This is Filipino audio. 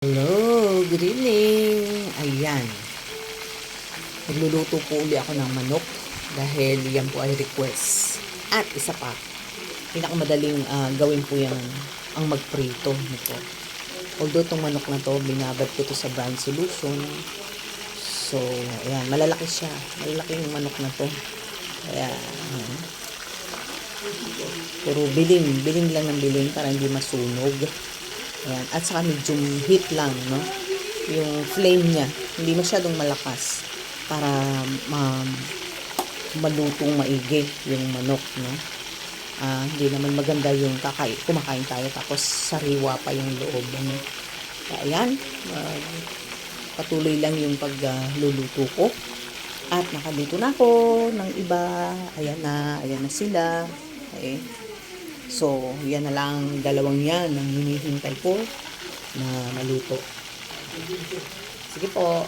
Hello, good evening. Ayan, magluluto po uli ako ng manok dahil yan po ay request. At isa pa, pinakamadaling gawin po yan ang magprito nito. Although itong manok na to, binabad ko to sa brand solution. So, ayan, malalaki siya. Malalaki yung manok na to. Ayan. Pero biling lang ng biling para hindi masunog. Ayan. At saka medium heat lang, no? Yung flame niya, hindi masyadong malakas para malutong maigi yung manok, no? Hindi naman maganda yung kumakain tayo tapos sariwa pa yung loob, no? Ayan, patuloy lang yung pagluluto ko. At nakaluto na ako ng iba. Ayan na sila. Okay. So, yan na lang dalawang yan ang hinihintay ko na maluto. Sige po.